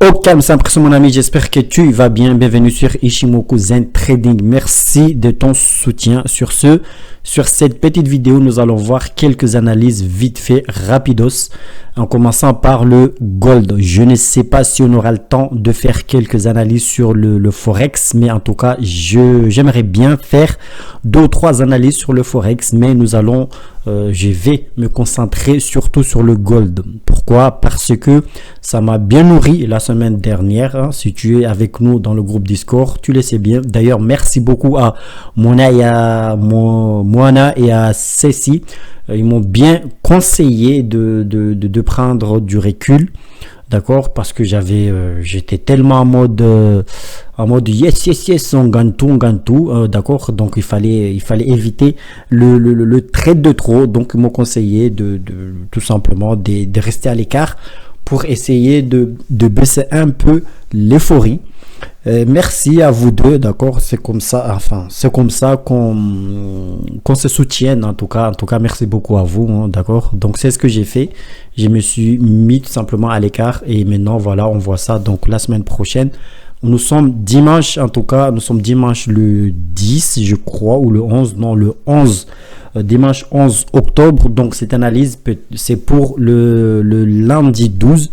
Au calme, c'est impressionnant mon ami, j'espère que tu vas bien. Bienvenue sur Ichimoku Zen Trading. Merci de ton soutien. Sur cette petite vidéo, nous allons voir quelques analyses vite fait, rapidos, en commençant par le gold. Je ne sais pas si on aura le temps de faire quelques analyses sur le Forex, mais en tout cas, j'aimerais bien faire 2 ou 3 analyses sur le Forex, mais je vais me concentrer surtout sur le gold. Pourquoi? Parce que ça m'a bien nourri la semaine dernière. Hein. Si tu es avec nous dans le groupe Discord, tu le sais bien. D'ailleurs, merci beaucoup à Moana et à Ceci. Ils m'ont bien conseillé de prendre du recul. D'accord, parce que j'étais tellement en mode yes, on gagne tout, d'accord. Donc il fallait éviter le trade de trop. Donc ils m'ont conseillé de tout simplement de rester à l'écart pour essayer de baisser un peu l'euphorie. Merci à vous deux, d'accord. C'est comme ça, qu'on se soutienne. En tout cas, merci beaucoup à vous, hein, d'accord. Donc c'est ce que j'ai fait. Je me suis mis tout simplement à l'écart et maintenant voilà, on voit ça. Donc la semaine prochaine, nous sommes dimanche, en tout cas, nous sommes dimanche le 10, je crois, ou le 11, non, le 11, dimanche 11 octobre. Donc cette analyse, c'est pour le lundi 12.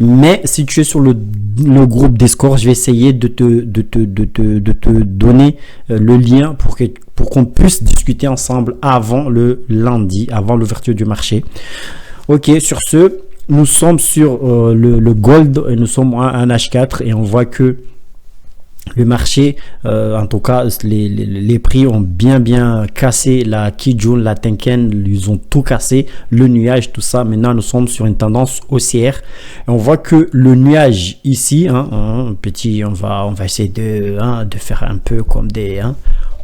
Mais si tu es sur le groupe Discord, je vais essayer de te donner le lien pour qu'on puisse discuter ensemble avant le lundi, avant l'ouverture du marché. Ok, sur ce, nous sommes sur le gold et nous sommes à un H4 et on voit que le marché, en tout cas, les prix ont bien cassé la Kijun, la Tenken, ils ont tout cassé, le nuage, tout ça. Maintenant, nous sommes sur une tendance haussière. Et on voit que le nuage ici, petit, on va essayer de faire un peu comme des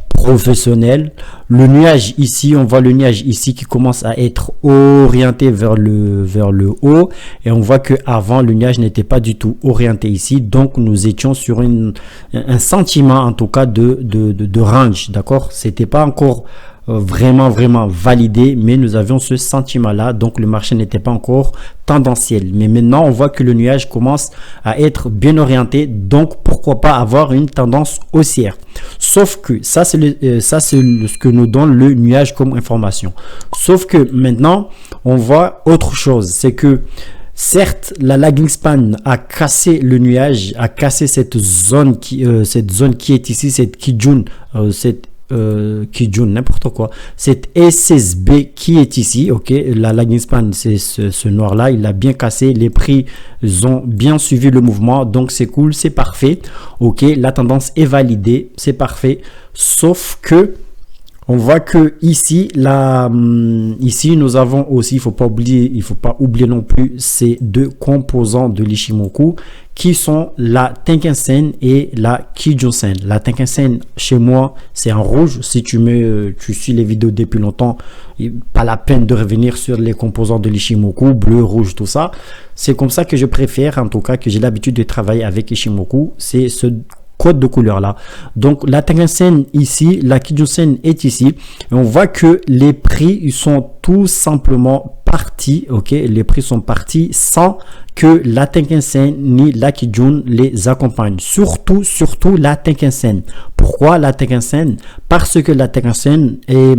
professionnels. Le nuage ici, on voit le nuage ici qui commence à être orienté vers le haut et on voit que avant le nuage n'était pas du tout orienté ici, donc nous étions sur un sentiment en tout cas de range, d'accord. C'était pas encore vraiment validé, mais nous avions ce sentiment là, donc le marché n'était pas encore tendanciel. Mais maintenant on voit que le nuage commence à être bien orienté, donc pourquoi pas avoir une tendance haussière. Sauf que ça c'est ce que nous donne le nuage comme information. Sauf que maintenant on voit autre chose, c'est que certes, la lagging span a cassé le nuage, a cassé cette zone qui est ici, cette Kijun, Kijun, n'importe quoi, cette SSB qui est ici, ok, la lagging span, c'est ce noir là, il a bien cassé, les prix ont bien suivi le mouvement, donc c'est cool, c'est parfait, ok, la tendance est validée, c'est parfait, sauf que on voit que ici nous avons aussi, il faut pas oublier non plus ces 2 composants de l'Ichimoku qui sont la Tenkan-sen et la Kijun-sen. La Tenkan-sen chez moi c'est en rouge. Si tu suis les vidéos depuis longtemps, pas la peine de revenir sur les composants de l'Ichimoku, bleu, rouge, tout ça. C'est comme ça que je préfère, en tout cas que j'ai l'habitude de travailler avec Ichimoku. C'est ce code de couleur là. Donc la Tenkan-sen ici, la Kijun-sen est ici et on voit que les prix ils sont tout simplement partis, ok, les prix sont partis sans que la Tenkan-sen ni la Kijun les accompagnent, surtout la Tenkan-sen. Pourquoi la Tenkan-sen? Parce que la Tenkan-sen est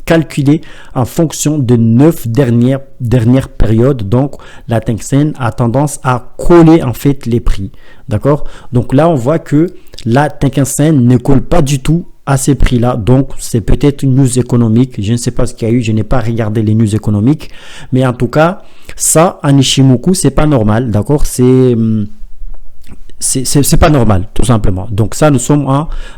calculée en fonction de 9 dernières périodes, donc la Tenkan-sen a tendance à coller en fait les prix, d'accord. Donc là on voit que la Tenkan-sen ne colle pas du tout à ces prix là, donc c'est peut-être une news économique, je ne sais pas ce qu'il y a eu, je n'ai pas regardé les news économiques, mais en tout cas ça en Ichimoku c'est pas normal, d'accord, c'est pas normal tout simplement. Donc ça, nous sommes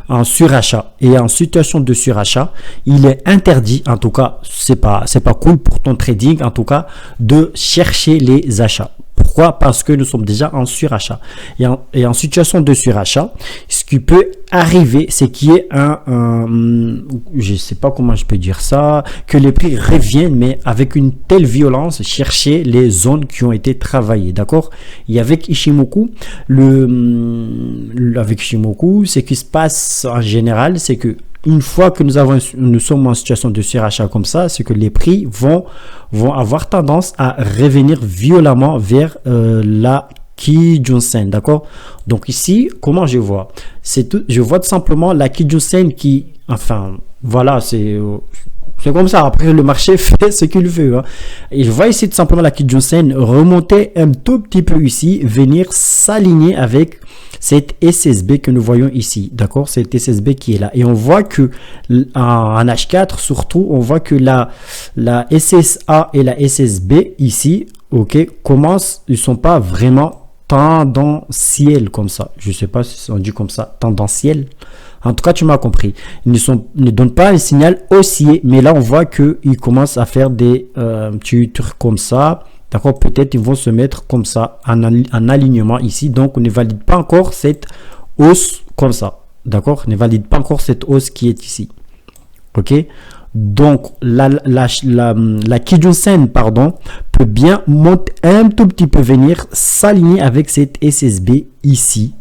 en surachat et en situation de surachat, il est interdit, en tout cas c'est pas cool pour ton trading en tout cas, de chercher les achats. Pourquoi? Parce que nous sommes déjà en surachat. Et en situation de surachat, ce qui peut arriver, c'est qu'il y ait je sais pas comment je peux dire ça, que les prix reviennent, mais avec une telle violence, chercher les zones qui ont été travaillées, d'accord. Et avec Ichimoku, ce qui se passe en général, c'est que une fois que nous sommes en situation de surachat comme ça, c'est que les prix vont avoir tendance à revenir violemment vers la Kijun-sen, d'accord? Donc ici, comment je vois? Je vois tout simplement la Kijun-sen qui, enfin, voilà, c'est comme ça. Après, le marché fait ce qu'il veut. Hein. Et je vois ici tout simplement la Kijun-sen remonter un tout petit peu ici, venir s'aligner avec cette SSB que nous voyons ici, d'accord? Cette SSB qui est là. Et on voit que en H4, surtout, on voit que la SSA et la SSB ici, ok, commencent, ils sont pas vraiment tendanciels comme ça. Je sais pas si on dit comme ça, tendanciel. En tout cas, tu m'as compris. Ils ne donnent pas un signal haussier, mais là, on voit qu'ils commencent à faire des petits trucs comme ça. D'accord, peut-être ils vont se mettre comme ça en alignement ici. Donc, on ne valide pas encore cette hausse comme ça. D'accord, on ne valide pas encore cette hausse qui est ici. Ok, donc la Kijun-sen, pardon, peut bien monter un tout petit peu, venir s'aligner avec cette SSB ici.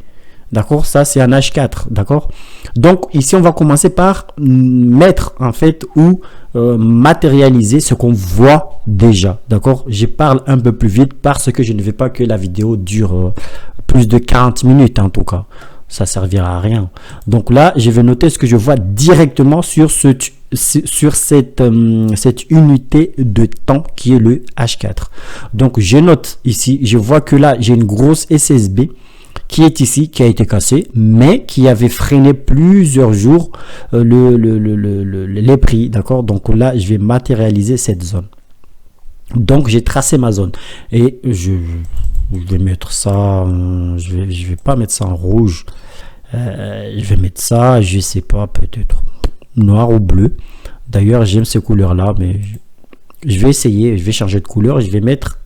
D'accord, ça c'est un H4, d'accord. Donc ici on va commencer par mettre en fait ou matérialiser ce qu'on voit déjà, d'accord. Je parle un peu plus vite parce que je ne veux pas que la vidéo dure plus de 40 minutes en tout cas, ça servira à rien. Donc là je vais noter ce que je vois directement sur cette unité de temps qui est le H4. Donc je note ici, je vois que là j'ai une grosse SSB qui est ici, qui a été cassé, mais qui avait freiné plusieurs jours les prix, d'accord. Donc là, je vais matérialiser cette zone. Donc j'ai tracé ma zone et je vais mettre ça, je vais pas mettre ça en rouge, je vais mettre ça, je sais pas, peut-être noir ou bleu. D'ailleurs, j'aime ces couleurs là, mais je vais essayer, je vais changer de couleur, je vais mettre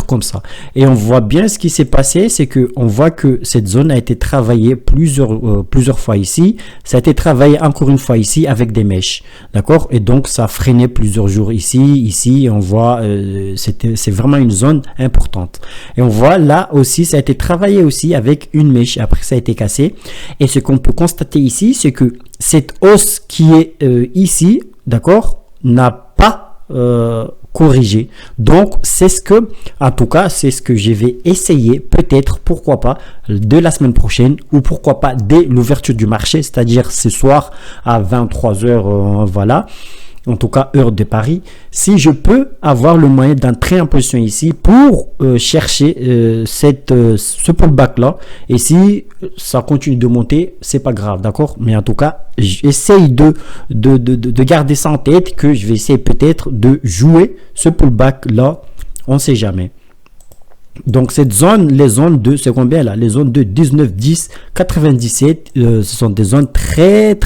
comme ça. Et on voit bien ce qui s'est passé, c'est que on voit que cette zone a été travaillée plusieurs fois ici. Ça a été travaillé encore une fois ici avec des mèches, d'accord. Et donc ça a freiné plusieurs jours ici. On voit c'est vraiment une zone importante. Et on voit là aussi ça a été travaillé aussi avec une mèche. Après ça a été cassé. Et ce qu'on peut constater ici, c'est que cette hausse qui est ici, d'accord, n'a pas corriger. Donc c'est en tout cas c'est ce que je vais essayer, peut-être, pourquoi pas, de la semaine prochaine, ou pourquoi pas dès l'ouverture du marché, c'est-à-dire ce soir à 23 h, voilà, en tout cas heure de Paris, si je peux avoir le moyen d'entrer en position ici pour chercher ce pullback là. Et si ça continue de monter, c'est pas grave, d'accord. Mais en tout cas, j'essaye de garder ça en tête, que je vais essayer peut-être de jouer ce pullback là, on sait jamais. Donc cette zone, les zones de, c'est combien là, les zones de 19, 10, 97, ce sont des zones très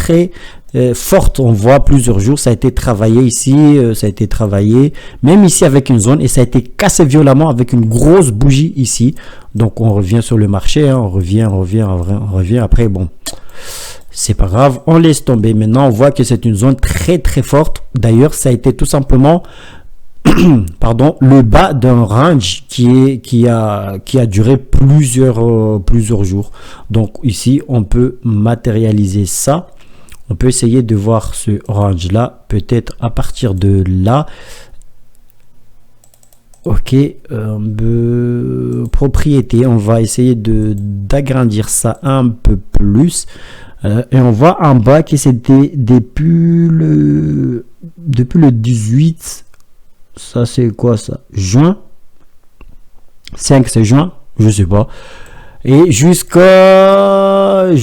fortes. On voit plusieurs jours, ça a été travaillé ici, ça a été travaillé même ici avec une zone, et ça a été cassé violemment avec une grosse bougie ici. Donc on revient sur le marché, hein, on revient après, bon, c'est pas grave, on laisse tomber. Maintenant on voit que c'est une zone très forte. D'ailleurs ça a été tout simplement pardon, le bas d'un range qui a duré plusieurs jours. Donc ici on peut matérialiser ça, on peut essayer de voir ce range là, peut-être à partir de là. Ok, propriété, on va essayer d'agrandir ça un peu plus, et on voit en bas que c'était depuis le 18. Ça c'est quoi ça? Juin 5, c'est juin, je sais pas. Et jusqu'à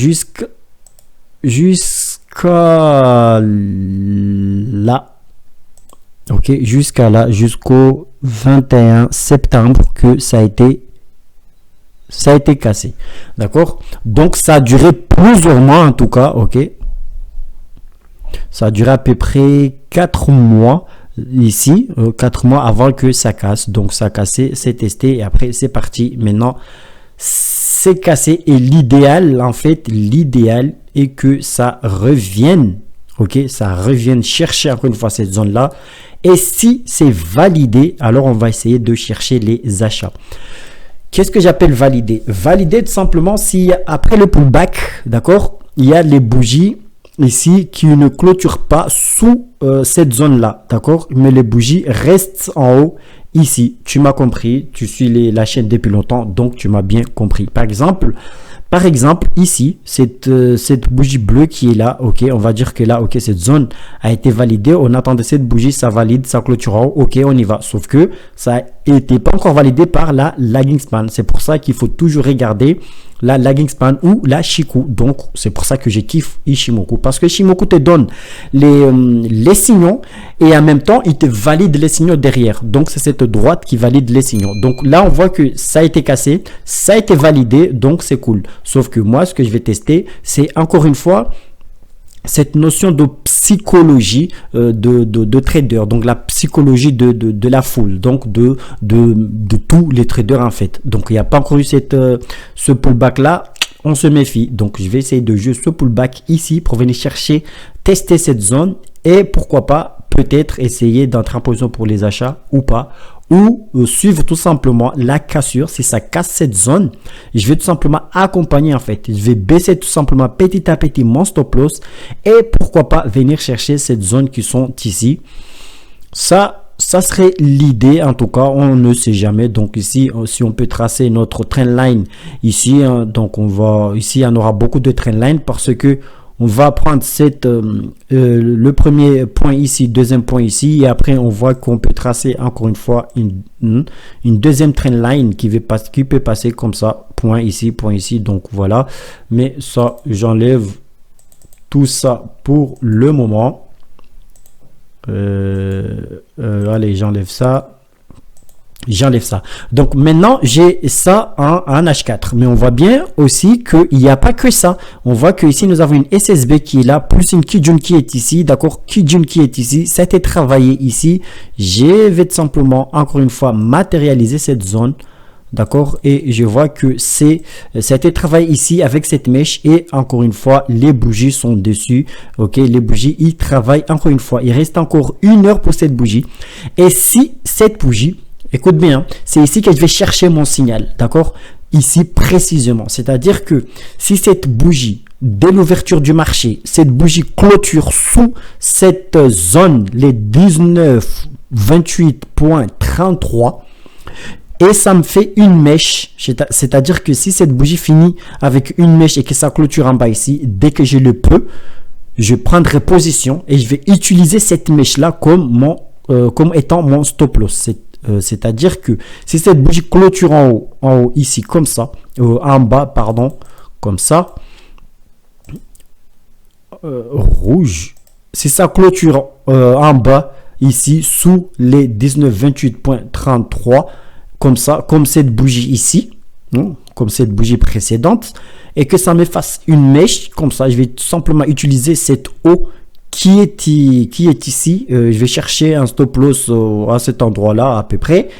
là, ok, jusqu'à là, jusqu'au 21 septembre que ça a été cassé, d'accord. Donc ça a duré plusieurs mois en tout cas, ok. Ça a duré à peu près 4 mois ici, 4 mois avant que ça casse. Donc ça a cassé, c'est testé et après c'est parti. Maintenant c'est cassé, et l'idéal, en fait, l'idéal est que ça revienne, ok, ça revienne chercher encore une fois cette zone là. Et si c'est validé, alors on va essayer de chercher les achats. Qu'est-ce que j'appelle valider? Valider, tout simplement, si après le pullback, d'accord, il y a les bougies ici qui ne clôturent pas sous cette zone là, d'accord, mais les bougies restent en haut ici, tu m'as compris, tu suis la chaîne depuis longtemps, donc tu m'as bien compris. Par exemple, ici, cette bougie bleue qui est là, ok, on va dire que là, ok, cette zone a été validée. On attendait cette bougie, ça valide, ça clôture en haut, ok, on y va. Sauf que ça n'était pas encore validé par la lagging span. C'est pour ça qu'il faut toujours regarder la lagging span ou la Chikou. Donc, c'est pour ça que je kiffe Ishimoku. Parce que Ishimoku te donne les signaux et en même temps, il te valide les signaux derrière. Donc, c'est cette droite qui valide les signaux. Donc, là, on voit que ça a été cassé, ça a été validé, donc c'est cool. Sauf que moi, ce que je vais tester, c'est encore une fois cette notion de psychologie de trader, donc la psychologie de la foule, donc de tous les traders en fait. Donc il n'y a pas encore eu ce pullback là, on se méfie. Donc je vais essayer de jouer ce pullback ici pour venir chercher, tester cette zone et pourquoi pas peut-être essayer d'entrer en position pour les achats ou pas, ou suivre tout simplement la cassure. Si ça casse cette zone, je vais tout simplement accompagner en fait. Je vais baisser tout simplement petit à petit mon stop loss et pourquoi pas venir chercher cette zone qui sont ici. Ça serait l'idée, en tout cas, on ne sait jamais. Donc ici, si on peut tracer notre trendline ici, hein, donc ici, on aura beaucoup de trendline parce que on va prendre le premier point ici, deuxième point ici, et après on voit qu'on peut tracer encore une fois une deuxième trendline qui peut passer comme ça, point ici, donc voilà. Mais ça, j'enlève tout ça pour le moment. Allez, j'enlève ça. Donc maintenant j'ai ça en H4, mais on voit bien aussi qu'il n'y a pas que ça. On voit que ici nous avons une SSB qui est là, plus une Kijun qui est ici, d'accord, Kijun qui est ici, ça a été travaillé ici. Je vais tout simplement encore une fois matérialiser cette zone, d'accord, et je vois que ça a été travaillé ici avec cette mèche et encore une fois les bougies sont dessus, ok, les bougies ils travaillent encore une fois. Il reste encore 1 heure pour cette bougie et si cette bougie, écoute bien, c'est ici que je vais chercher mon signal, d'accord? Ici précisément, c'est-à-dire que si cette bougie, dès l'ouverture du marché, cette bougie clôture sous cette zone, les 19,28.33, et ça me fait une mèche, c'est-à-dire que si cette bougie finit avec une mèche et que ça clôture en bas ici, dès que je le peux, je prendrai position et je vais utiliser cette mèche-là comme étant mon stop loss. C'est-à-dire que si cette bougie clôture en haut ici comme ça, en bas pardon, comme ça, rouge, si ça clôture en bas ici sous les 19,28.33 comme ça, comme cette bougie ici, comme cette bougie précédente, et que ça me fasse une mèche comme ça, je vais tout simplement utiliser cette eau qui est ici. Je vais chercher un stop loss à cet endroit là à peu près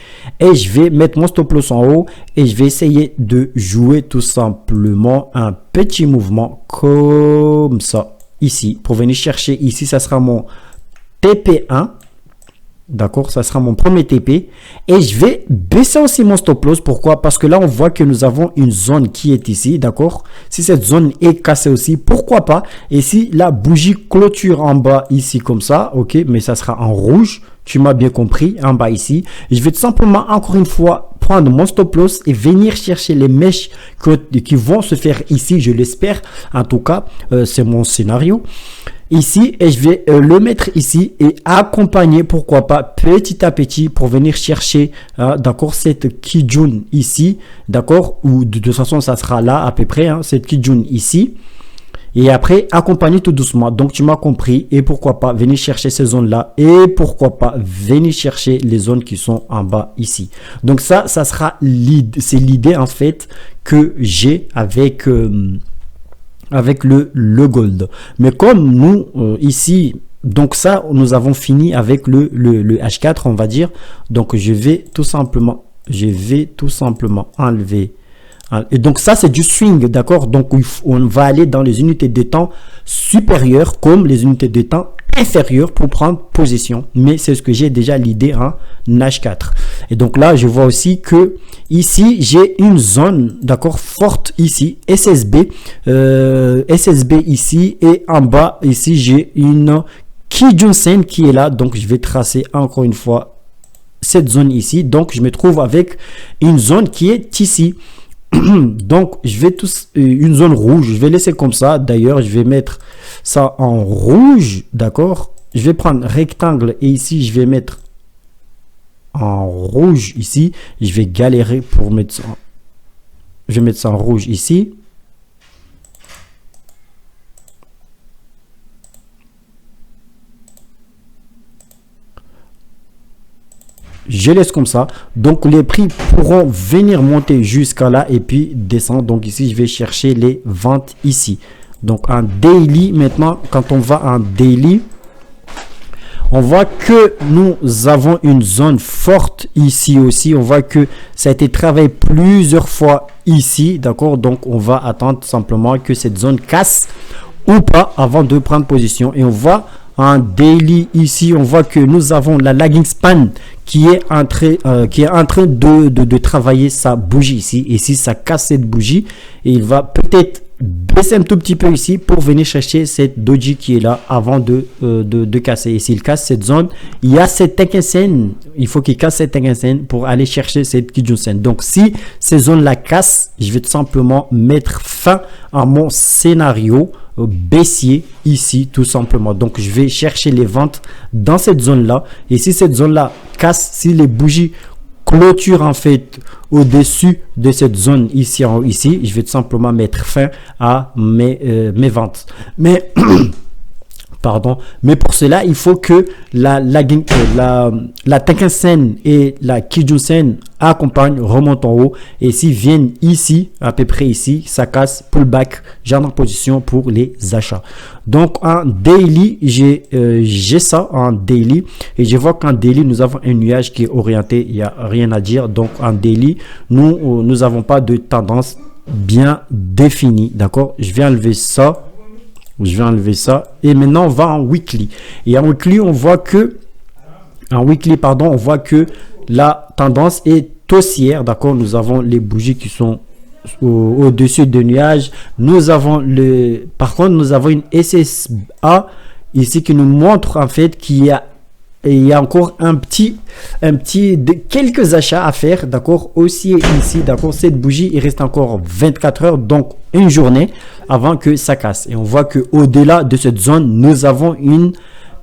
et je vais mettre mon stop loss en haut et je vais essayer de jouer tout simplement un petit mouvement comme ça ici pour venir chercher ici. Ça sera mon TP1, d'accord, ça sera mon premier TP et je vais baisser aussi mon stop loss. Pourquoi? Parce que là on voit que nous avons une zone qui est ici, d'accord. Si cette zone est cassée aussi, pourquoi pas. Et si la bougie clôture en bas ici comme ça, ok, mais ça sera en rouge, tu m'as bien compris, en bas ici, je vais tout simplement encore une fois prendre mon stop loss et venir chercher les mèches qui vont se faire ici, je l'espère. En tout cas, c'est mon scénario ici et je vais le mettre ici et accompagner, pourquoi pas, petit à petit pour venir chercher d'accord, cette Kijun ici, d'accord, ou de toute façon ça sera là à peu près, cette Kijun ici, et après accompagner tout doucement. Donc tu m'as compris, et pourquoi pas venir chercher ces zones là et pourquoi pas venir chercher les zones qui sont en bas ici. Donc ça sera c'est l'idée en fait que j'ai avec le gold. Mais comme nous ici, donc ça nous avons fini avec le H4 on va dire. Donc je vais tout simplement enlever, et donc ça c'est du swing, d'accord. Donc on va aller dans les unités de temps supérieures comme les unités de temps inférieures pour prendre position, mais c'est ce que j'ai déjà l'idée en H4. Et donc là je vois aussi que ici j'ai une zone, d'accord, forte ici, SSB ici, et en bas ici j'ai une Kijun Sen qui est là. Donc je vais tracer encore une fois cette zone ici. Donc, je me trouve avec une zone qui est ici. Donc, je vais une zone rouge. Je vais laisser comme ça. D'ailleurs, je vais mettre ça en rouge. D'accord. Je vais prendre rectangle et ici, je vais mettre en rouge ici. Je vais galérer pour mettre ça. Je vais mettre ça en rouge ici. Je laisse comme ça. Donc les prix pourront venir monter jusqu'à là et puis descendre. Donc ici je vais chercher les ventes ici. Donc en daily maintenant, quand on va en daily, on voit que nous avons une zone forte ici aussi. On voit que ça a été travaillé plusieurs fois ici, d'accord. Donc on va attendre simplement que cette zone casse ou pas avant de prendre position. Et on voit en daily ici, on voit que nous avons la lagging span qui est en train de travailler sa bougie ici. Et si ça casse cette bougie, il va peut-être baisser un tout petit peu ici pour venir chercher cette doji qui est là avant de casser. Et s'il casse cette zone, il y a cette Tenkan-sen. Il faut qu'il casse cette Tenkan-sen pour aller chercher cette Kijun-sen. Donc si ces zones la cassent, je vais tout simplement mettre fin à mon scénario baissier ici tout simplement. Donc je vais chercher les ventes dans cette zone là, et si cette zone là casse, si les bougies clôturent en fait au-dessus de cette zone ici en haut ici, je vais tout simplement mettre fin à mes ventes. Mais pardon, mais pour cela il faut que la Tenkan-sen et la Kijun-sen accompagnent, remontent en haut, et s'ils viennent ici à peu près ici, ça casse, pullback, j'entre en position pour les achats. Donc en daily, j'ai ça en daily, et je vois qu'en daily nous avons un nuage qui est orienté, il n'y a rien à dire. Donc en daily nous n'avons pas de tendance bien définie, d'accord. Je vais enlever ça. Je vais enlever ça. Et maintenant, on va en weekly. Et en weekly, on voit que la tendance est haussière. D'accord. Nous avons les bougies qui sont au-dessus de nuages. Par contre, nous avons une SSA ici qui nous montre en fait qu'il y a encore quelques achats à faire, d'accord. Aussi ici, d'accord, cette bougie, il reste encore 24 heures, donc une journée avant que ça casse. Et on voit que au-delà de cette zone, nous avons une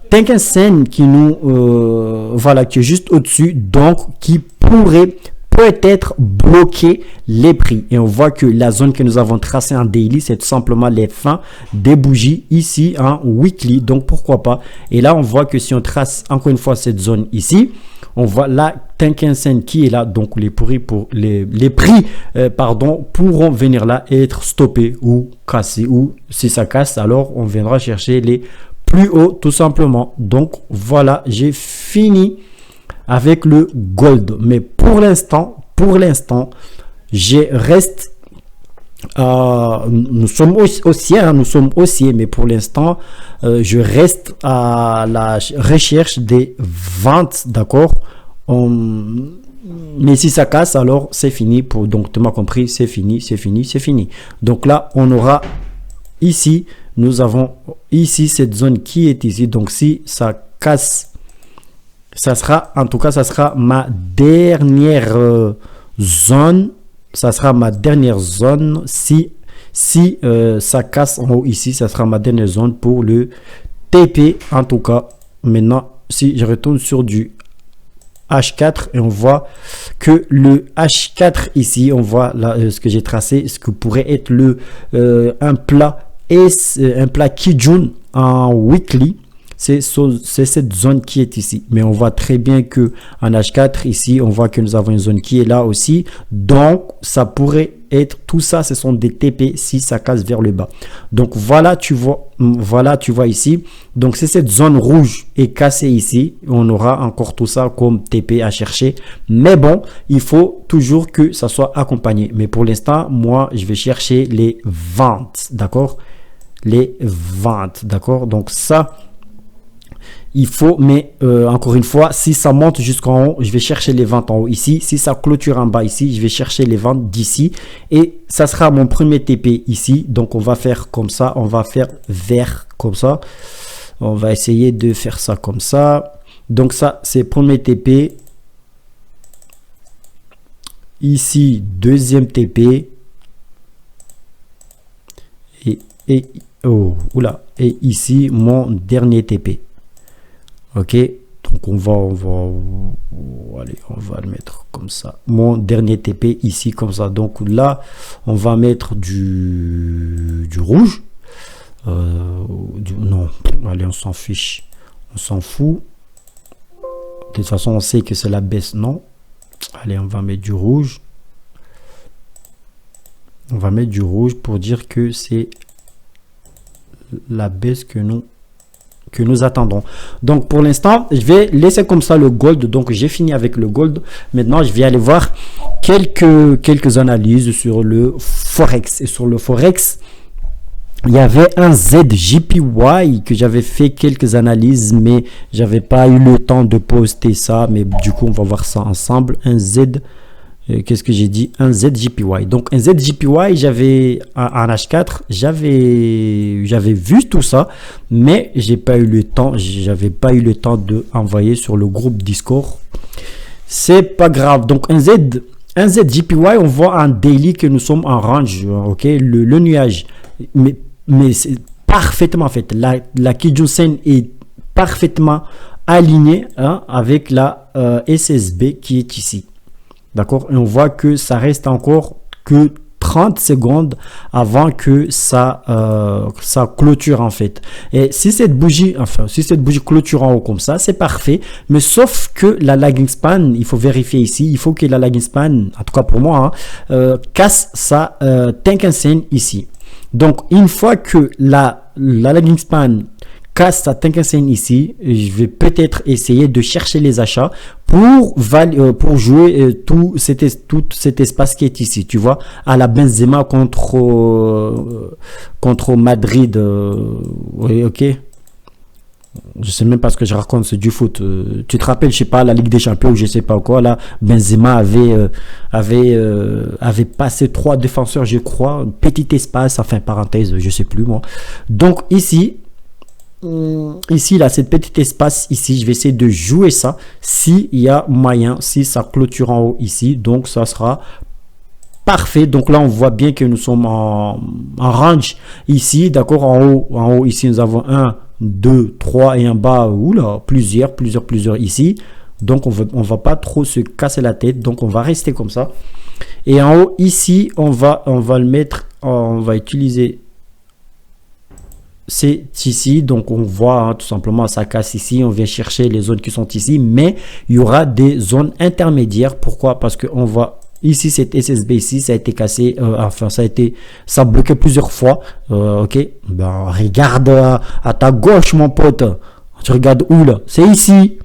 Tenkan-sen qui qui est juste au-dessus, donc qui pourrait peut-être bloquer les prix. Et on voit que la zone que nous avons tracée en daily, c'est tout simplement les fins des bougies ici en weekly. Donc pourquoi pas. Et là on voit que si on trace encore une fois cette zone ici, on voit la Tenkan-sen qui est là. Donc les prix pourront venir là et être stoppés ou cassés. Ou si ça casse, alors on viendra chercher les plus hauts tout simplement. Donc voilà, j'ai fini avec le gold. Mais pour l'instant, nous sommes haussiers, mais pour l'instant, je reste à la recherche des ventes, d'accord. Mais si ça casse, alors c'est fini. Donc tu m'as compris, c'est fini. Donc là, on aura ici, nous avons ici cette zone qui est ici. Donc si ça casse, ça sera ma dernière zone. Si ça casse en haut ici, ça sera ma dernière zone pour le TP. En tout cas, maintenant, si je retourne sur du H4 et on voit que le H4 ici, on voit là ce que j'ai tracé, ce que pourrait être un plat Kijun en weekly. C'est cette zone qui est ici, mais on voit très bien que en H4 ici, on voit que nous avons une zone qui est là aussi. Donc ça pourrait être, tout ça, ce sont des TP si ça casse vers le bas. Donc voilà, tu vois ici. Donc c'est cette zone rouge est cassée ici. On aura encore tout ça comme TP à chercher. Mais bon, il faut toujours que ça soit accompagné. Mais pour l'instant, moi, je vais chercher les ventes, d'accord. Les ventes, d'accord. Donc ça, il faut, mais encore une fois, si ça monte jusqu'en haut, je vais chercher les ventes en haut ici. Si ça clôture en bas ici, je vais chercher les ventes d'ici. Et ça sera mon premier TP ici. Donc on va faire comme ça, on va faire vert comme ça. On va essayer de faire ça comme ça. Donc ça, c'est premier TP. ici deuxième TP et oh oula, et ici mon dernier TP. Ok, donc on va allez, on va le mettre comme ça, mon dernier TP ici comme ça. Donc là on va mettre du rouge, non, allez, on s'en fiche, on s'en fout. De toute façon on sait que c'est la baisse, non. Allez, on va mettre du rouge. On va mettre du rouge pour dire que c'est la baisse que nous attendons. Donc pour l'instant, je vais laisser comme ça le gold. Donc j'ai fini avec le gold. Maintenant, je vais aller voir quelques analyses sur le Forex. Et sur le Forex, il y avait un ZJPY que j'avais fait quelques analyses, mais j'avais pas eu le temps de poster ça. Mais du coup, on va voir ça ensemble. Un qu'est-ce que j'ai dit? Un ZJPY. Donc un ZJPY, j'avais un H4, j'avais vu tout ça, mais j'ai pas eu le temps. J'avais pas eu le temps de envoyer sur le groupe Discord. C'est pas grave. Donc un ZJPY, on voit un daily que nous sommes en range. Ok, le nuage. Mais c'est parfaitement fait. La Kijun-sen est parfaitement alignée, hein, avec la SSB qui est ici. D'accord? Et on voit que ça reste encore que 30 secondes avant que ça clôture en fait. Et si cette bougie clôture en haut comme ça, c'est parfait. Mais sauf que la lagging span, il faut vérifier ici, il faut que la lagging span, en tout cas pour moi, hein, casse sa Tenkan-sen ici. Donc une fois que la lagging span casse sa Tenkan-sen ici, je vais peut-être essayer de chercher les achats pour jouer tout cet espace qui est ici, tu vois, à la Benzema contre Madrid. Oui, ok. Je sais même pas ce que je raconte, c'est du foot. Tu te rappelles, je sais pas, la Ligue des Champions, je sais pas quoi, là, Benzema avait passé 3 défenseurs, je crois, un petit espace, enfin parenthèse, je sais plus moi. Donc ici là, cette petite espace ici, je vais essayer de jouer ça s'il y a moyen, si ça clôture en haut ici, donc ça sera parfait. Donc là on voit bien que nous sommes en range ici, d'accord. En haut ici nous avons 1, 2, 3 et en bas, oula, plusieurs ici. Donc on va pas trop se casser la tête, donc on va rester comme ça. Et en haut ici on va le mettre, on va utiliser, c'est ici, donc on voit, hein, tout simplement ça casse ici, on vient chercher les zones qui sont ici, mais il y aura des zones intermédiaires. Pourquoi? Parce que on voit ici cette SSB ici, ça a été cassé, enfin ça a bloqué plusieurs fois. Ok, ben regarde à ta gauche mon pote, tu regardes où là? C'est ici,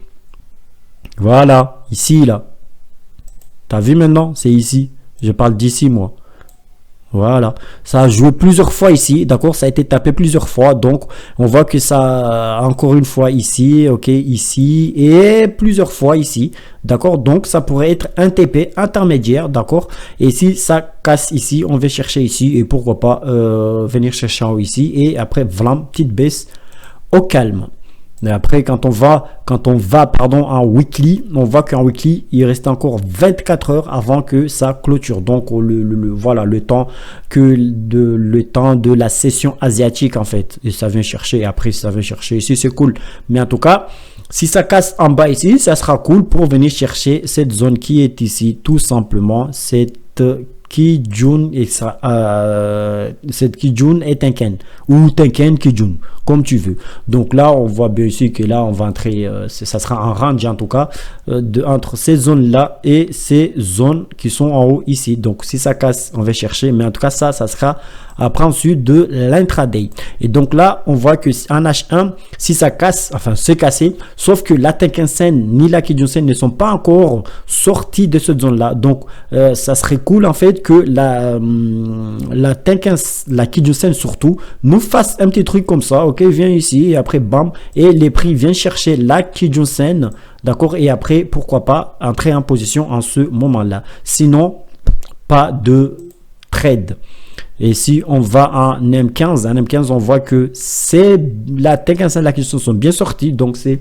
voilà, ici là, t'as vu maintenant? C'est ici, je parle d'ici moi. Voilà, ça a joué plusieurs fois ici, d'accord, ça a été tapé plusieurs fois, donc on voit que ça, encore une fois ici, ok, ici, et plusieurs fois ici, d'accord, donc ça pourrait être un TP intermédiaire, d'accord, et si ça casse ici, on va chercher ici, et pourquoi pas venir chercher en haut ici, et après, voilà, petite baisse au calme. Et après, quand on va en weekly, on voit qu'en weekly, il reste encore 24 heures avant que ça clôture. Donc, voilà, le temps de la session asiatique, en fait. Et ça vient chercher, et après, ça vient chercher ici, c'est cool. Mais en tout cas, si ça casse en bas ici, ça sera cool pour venir chercher cette zone qui est ici, tout simplement, cette Kijun et cette Kijun et Tenkan, ou Tenkan Kijun, comme tu veux. Donc là on voit bien ici que là on va entrer, ça sera un range en tout cas entre ces zones là et ces zones qui sont en haut ici. Donc si ça casse, on va chercher, mais en tout cas ça sera à prendre sur de l'intraday. Et donc là on voit que en H1, si ça casse, enfin c'est cassé, sauf que la Tenkan-sen ni la Kijun-sen ne sont pas encore sortis de cette zone là. Donc ça serait cool en fait que la Kijun-sen surtout nous fasse un petit truc comme ça, ok, viens ici et après bam, et les prix viennent chercher la Kijun-sen, d'accord, et après pourquoi pas entrer en position en ce moment là, sinon pas de trade. Et si on va en M15, on voit que c'est la Tenkan-sen et la Kijun-sen sont bien sortis, donc c'est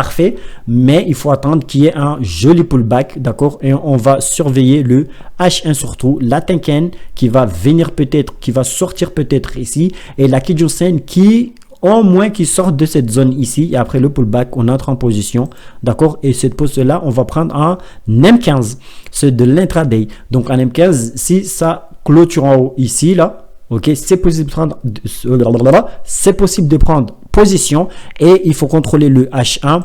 parfait, mais il faut attendre qu'il y ait un joli pullback, d'accord, et on va surveiller le H1 surtout, la Tenken qui va venir peut-être, qui va sortir peut-être ici, et la Kijun-sen qui au moins qui sortent de cette zone ici, et après le pullback on entre en position, d'accord, et cette pose là on va prendre un M15, c'est de l'intraday. Donc en M15, si ça clôture en haut ici là, ok, c'est possible de prendre position, et il faut contrôler le H1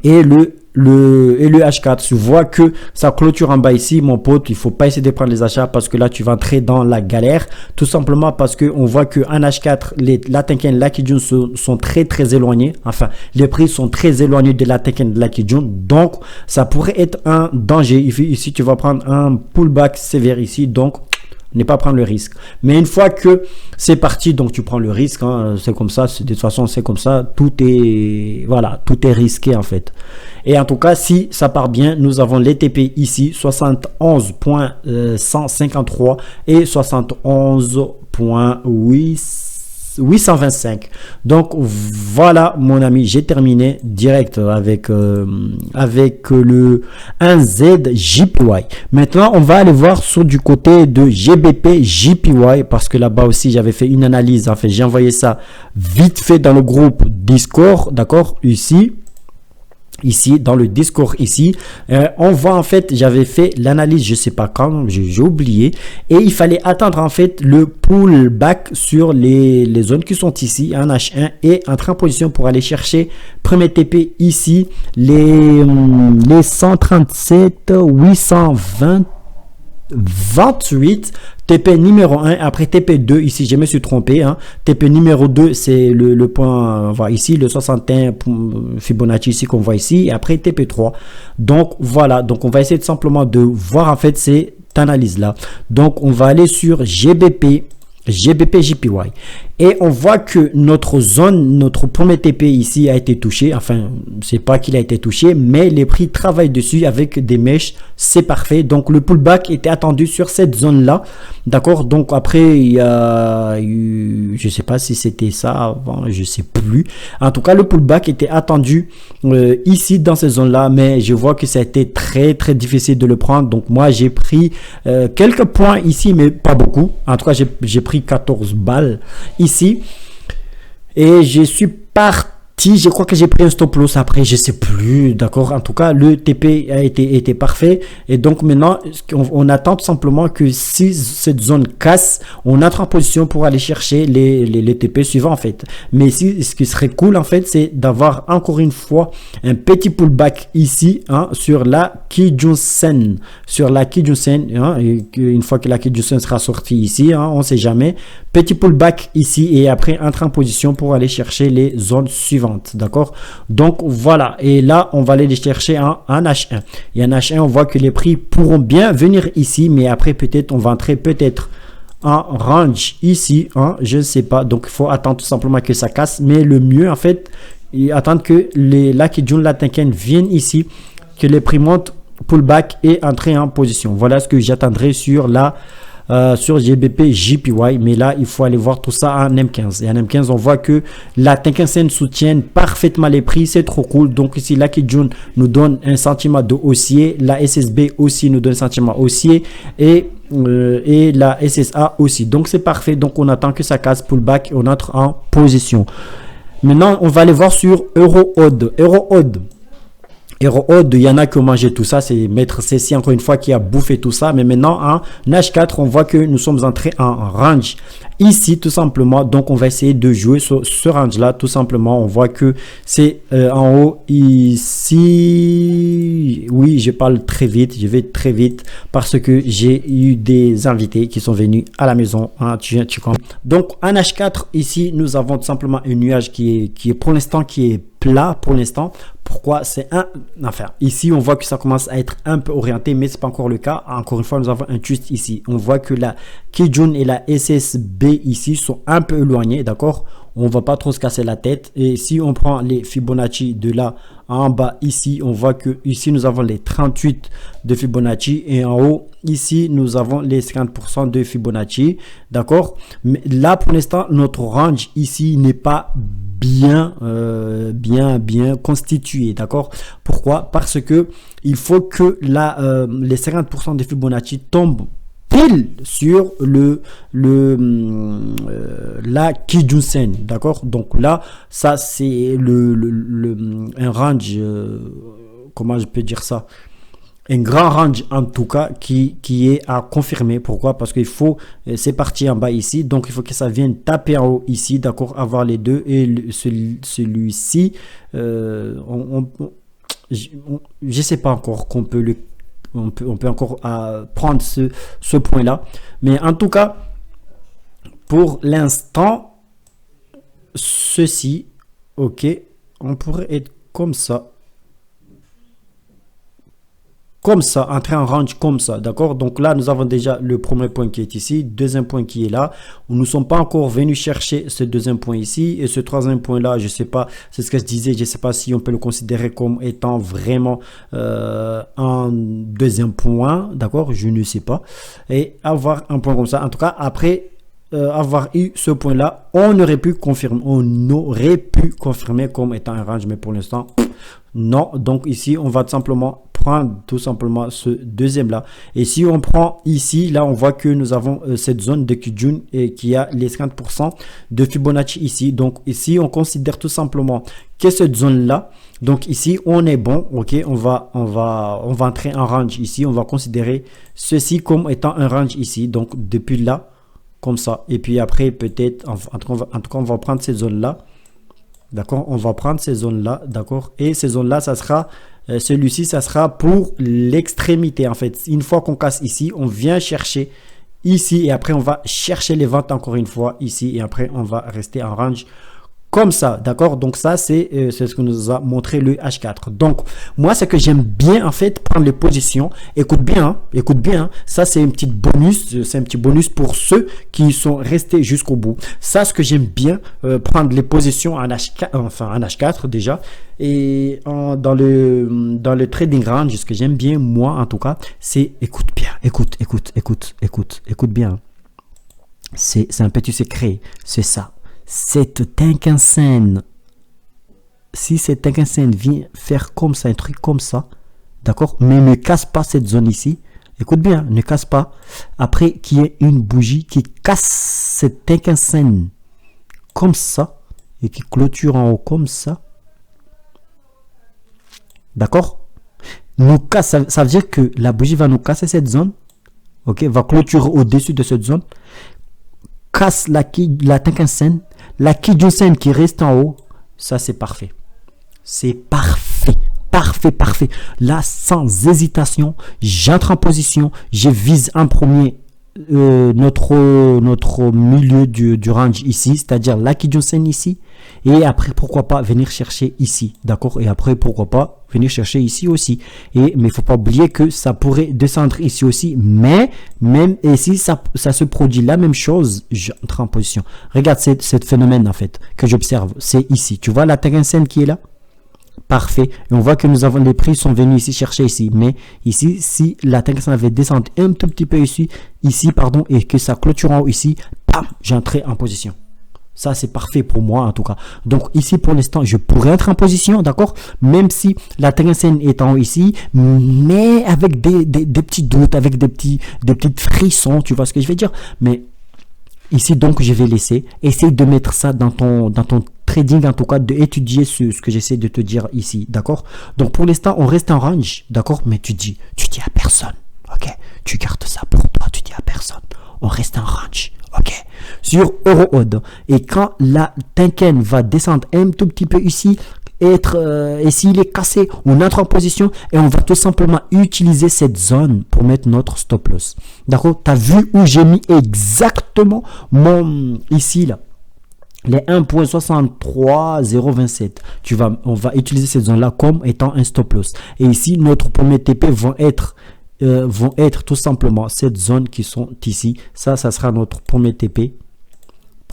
et le H4. Tu vois que ça clôture en bas ici, mon pote, il faut pas essayer de prendre les achats parce que là tu vas entrer dans la galère, tout simplement parce que on voit que en H4 la Tenken, la Kijun sont très éloignés, enfin les prix sont très éloignés de la Tenken, de la Kijun, donc ça pourrait être un danger. Ici tu vas prendre un pullback sévère ici, donc ne pas prendre le risque. Mais une fois que c'est parti, donc tu prends le risque, hein, c'est comme ça, de toute façon c'est comme ça, tout est, voilà, tout est risqué en fait. Et en tout cas, si ça part bien, nous avons les TP ici, 71.153 et 71.825. Donc voilà mon ami, j'ai terminé direct avec le 1Z JPY. Maintenant on va aller voir sur du côté de GBP JPY, parce que là-bas aussi j'avais fait une analyse, en fait j'ai envoyé ça vite fait dans le groupe Discord, d'accord, ici dans le Discord ici, on voit en fait, j'avais fait l'analyse, je sais pas quand, j'ai oublié, et il fallait attendre en fait le pullback sur les zones qui sont ici, un H1, et entrer en position pour aller chercher premier TP ici, les 137 820 28, TP numéro 1, après TP2 ici je me suis trompé, hein. TP numéro 2 c'est le point, voilà ici le 61 Fibonacci ici qu'on voit ici, et après TP3. Donc voilà, donc on va essayer tout simplement de voir en fait cette analyse là. Donc on va aller sur GBP JPY, et on voit que notre zone, notre premier TP ici a été touché, enfin c'est pas qu'il a été touché, mais les prix travaillent dessus avec des mèches, c'est parfait. Donc le pullback était attendu sur cette zone là, d'accord. Donc après il y a eu, je sais pas si c'était ça avant, je sais plus, en tout cas le pullback était attendu ici dans cette zone là, mais je vois que ça a été très difficile de le prendre. Donc moi j'ai pris quelques points ici, mais pas beaucoup. En tout cas j'ai pris 14 balles ici, et je suis parti, je crois que j'ai pris un stop loss après, je sais plus, d'accord. En tout cas le TP a été parfait, et donc maintenant on attend tout simplement que si cette zone casse, on entre en position pour aller chercher les TP suivants en fait. Mais ici ce qui serait cool en fait, c'est d'avoir encore une fois un petit pullback ici, hein, sur la Kijun-sen, hein, et une fois que la Kijun-sen sera sortie ici, hein, on sait jamais, petit pullback ici, et après entrer en position pour aller chercher les zones suivantes, d'accord. Donc voilà, et là on va aller les chercher en H1, et en H1 on voit que les prix pourront bien venir ici, mais après peut-être on va entrer peut-être en range ici, hein, je ne sais pas. Donc il faut attendre tout simplement que ça casse, mais le mieux en fait, attendre que la Kijun, la Tenken viennent ici, que les prix montent, pullback et entrer en position. Voilà ce que j'attendrai sur sur GBP JPY, mais là il faut aller voir tout ça en M15, et en M15 on voit que la Tenken soutient parfaitement les prix, c'est trop cool. Donc ici la Kijun nous donne un sentiment de haussier, la SSB aussi nous donne un sentiment haussier, et la SSA aussi, donc c'est parfait. Donc on attend que ça casse, pullback, et on entre en position. Maintenant on va aller voir sur EuroHold. EuroHold, il y en a qui ont mangé tout ça, c'est Maître Ceci encore une fois qui a bouffé tout ça, mais maintenant en H4 on voit que nous sommes entrés en range ici tout simplement. Donc on va essayer de jouer sur ce range là tout simplement. On voit que c'est en haut ici, oui je parle très vite, je vais très vite parce que j'ai eu des invités qui sont venus à la maison, hein, tu comprends. Donc en H4 ici nous avons tout simplement un nuage qui est pour l'instant qui est plat pour l'instant. Pourquoi? C'est enfin ici on voit que ça commence à être un peu orienté, mais c'est pas encore le cas. Encore une fois nous avons un twist ici, on voit que la Kijun et la SSB ici sont un peu éloignés, d'accord. on va pas trop se casser la tête. Et si on prend les Fibonacci de là en bas ici, on voit que ici nous avons les 38 de Fibonacci et en haut ici nous avons les 50% de Fibonacci, d'accord. Mais là pour l'instant notre range ici n'est pas bien constitué, d'accord. Pourquoi? Parce que il faut que les 50% de Fibonacci tombent pile sur la Kijun-sen, d'accord. Donc là ça c'est un range, comment je peux dire ça, un grand range en tout cas qui est à confirmer. Pourquoi? Parce qu'il faut, c'est parti en bas ici, donc il faut que ça vienne taper en haut ici, d'accord, avoir les deux. Et celui-ci je sais pas encore qu'on peut on peut encore prendre ce point là, mais en tout cas pour l'instant ceci, ok, on pourrait être comme ça, entrer en range comme ça, d'accord. Donc là nous avons déjà le premier point qui est ici, deuxième point qui est là. Nous ne sommes pas encore venus chercher ce deuxième point ici, et ce troisième point là, je sais pas, c'est ce que je disais, je sais pas si on peut le considérer comme étant vraiment un deuxième point, d'accord, je ne sais pas. Et avoir un point comme ça, en tout cas après avoir eu ce point là, on aurait pu confirmer comme étant un range, mais pour l'instant non. Donc ici on va tout simplement ce deuxième là, et si on prend ici, là on voit que nous avons cette zone de Kijun et qui a les 50% de Fibonacci ici. Donc ici on considère tout simplement que cette zone là, donc ici on est bon, ok, on va entrer en range ici, on va considérer ceci comme étant un range ici, donc depuis là comme ça, et puis après peut-être en tout cas on va prendre ces zones là, d'accord, on va prendre ces zones là, d'accord, et ces zones là ça sera celui-ci, ça sera pour l'extrémité en fait. Une fois qu'on casse ici, on vient chercher ici, et après on va chercher les ventes encore une fois ici, et après on va rester en range comme ça, d'accord. Donc ça c'est ce que nous a montré le H4. Donc moi ce que j'aime bien en fait, prendre les positions, écoute bien, ça c'est un petit bonus pour ceux qui sont restés jusqu'au bout. Ça, ce que j'aime bien, prendre les positions en H4, enfin en H4 déjà, et dans le trading range, ce que j'aime bien moi en tout cas, c'est écoute bien, c'est un petit secret, c'est ça. Cette Tenkan-sen, si cette Tenkan-sen vient faire comme ça, un truc comme ça, d'accord, mais ne casse pas cette zone ici, écoute bien, ne casse pas, après qu'il y ait une bougie qui casse cette Tenkan-sen comme ça, et qui clôture en haut comme ça, d'accord, nous casse, ça veut dire que la bougie va nous casser cette zone, ok, va clôturer au-dessus de cette zone, casse la Tenkan-sen, la Kijun-sen qui reste en haut, ça c'est parfait. C'est parfait. Là, sans hésitation, j'entre en position, je vise en premier notre milieu du range ici, c'est-à-dire la Kijun-sen ici, et après pourquoi pas venir chercher ici, d'accord, et après pourquoi pas venir chercher ici aussi, mais il faut pas oublier que ça pourrait descendre ici aussi, mais même ici ça se produit la même chose, j'entre en position. Regarde ce phénomène en fait que j'observe, c'est ici, tu vois la Tenkan-sen qui est là, parfait, et on voit que nous avons les prix sont venus ici chercher ici, mais ici si la Tenkan-sen avait descendu un tout petit peu ici pardon, et que ça clôture en haut ici, bam, j'entrais en position. Ça c'est parfait pour moi en tout cas. Donc ici pour l'instant je pourrais être en position, d'accord, même si la Tenkan-sen est en haut ici, mais avec des petits doutes, avec des petits frissons, tu vois ce que je veux dire. Mais ici donc je vais laisser, essayer de mettre ça dans ton trading, en tout cas d'étudier ce que j'essaie de te dire ici, d'accord. Donc pour l'instant on reste en range, d'accord, mais tu dis à personne, ok, tu gardes ça pour toi, tu dis à personne, on reste en range, ok, sur EuroHold. Et quand la Tenkan va descendre un tout petit peu ici, et s'il est cassé, on entre en position et on va tout simplement utiliser cette zone pour mettre notre stop loss, d'accord. Tu as vu où j'ai mis exactement ici là, les 1.63027, on va utiliser cette zone là comme étant un stop loss, et ici notre premier TP vont être tout simplement cette zone qui sont ici, ça sera notre premier TP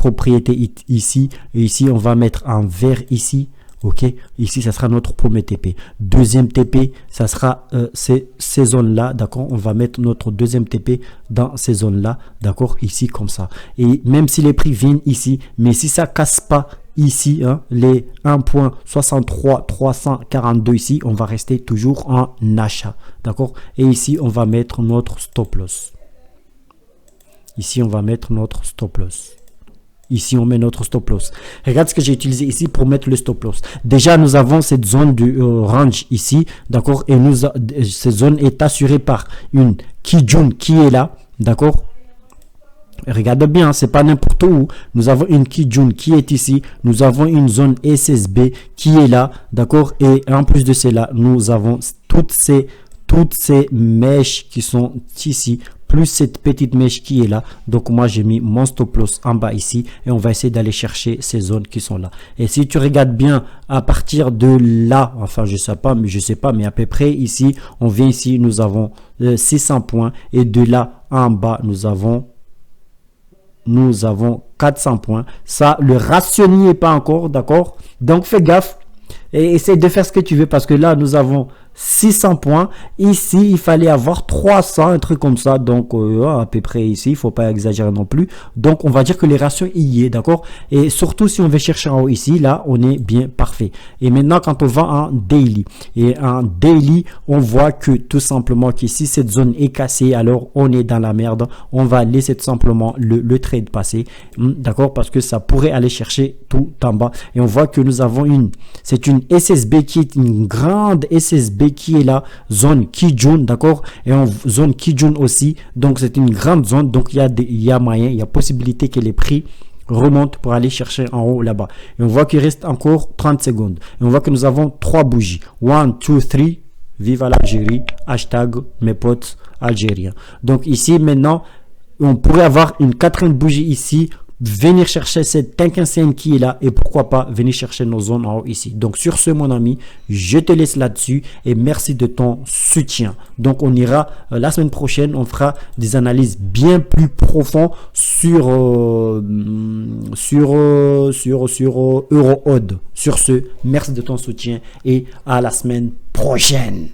propriété ici, et ici on va mettre un vert ici. Ok, ici ça sera notre premier TP. Deuxième TP, ça sera ces zones là, d'accord. On va mettre notre deuxième TP dans ces zones là, d'accord, ici comme ça. Et même si les prix viennent ici, mais si ça casse pas ici, hein, les 1.63 ici, on va rester toujours en achat, d'accord. Et ici on va mettre notre stop loss. Ici on va mettre notre stop loss. Ici, on met notre stop loss. Regarde ce que j'ai utilisé ici pour mettre le stop loss. Déjà, nous avons cette zone du range ici, d'accord. Et cette zone est assurée par une Kijun qui est là, d'accord. Regarde bien, c'est pas n'importe où. Nous avons une Kijun qui est ici. Nous avons une zone SSB qui est là, d'accord. Et en plus de cela, nous avons toutes ces mèches qui sont ici, plus cette petite mèche qui est là. Donc moi j'ai mis mon stop loss en bas ici et on va essayer d'aller chercher ces zones qui sont là. Et si tu regardes bien à partir de là, enfin je sais pas mais à peu près ici, on vient ici, nous avons 600 points et de là en bas nous avons 400 points. Ça, le ratio n'y est pas encore, d'accord. Donc fais gaffe et essaye de faire ce que tu veux parce que là nous avons 600 points. Ici, il fallait avoir 300, un truc comme ça. Donc, à peu près ici, il faut pas exagérer non plus. Donc, on va dire que les ratios y est, d'accord. Et surtout, si on veut chercher en haut ici, là, on est bien parfait. Et maintenant, quand on va en daily, et en daily, on voit que tout simplement qu'ici, cette zone est cassée, alors on est dans la merde. On va laisser tout simplement le trade passer, d'accord, parce que ça pourrait aller chercher tout en bas. Et on voit que nous avons c'est une SSB qui est une grande SSB qui est la zone Kijun, d'accord, et en zone Kijun aussi, donc c'est une grande zone, donc il y a moyen, il y a possibilité que les prix remontent pour aller chercher en haut là-bas. Et on voit qu'il reste encore 30 secondes et on voit que nous avons 3 bougies, 1 2 3, vive l'Algérie, hashtag mes potes algériens. Donc ici maintenant on pourrait avoir une quatrième bougie ici, venir chercher cette Tenkan-Sen qui est là et pourquoi pas venir chercher nos zones en haut ici. Donc sur ce mon ami, je te laisse là-dessus et merci de ton soutien. Donc on ira la semaine prochaine, on fera des analyses bien plus profondes sur EuroOdd. Sur ce, merci de ton soutien et à la semaine prochaine.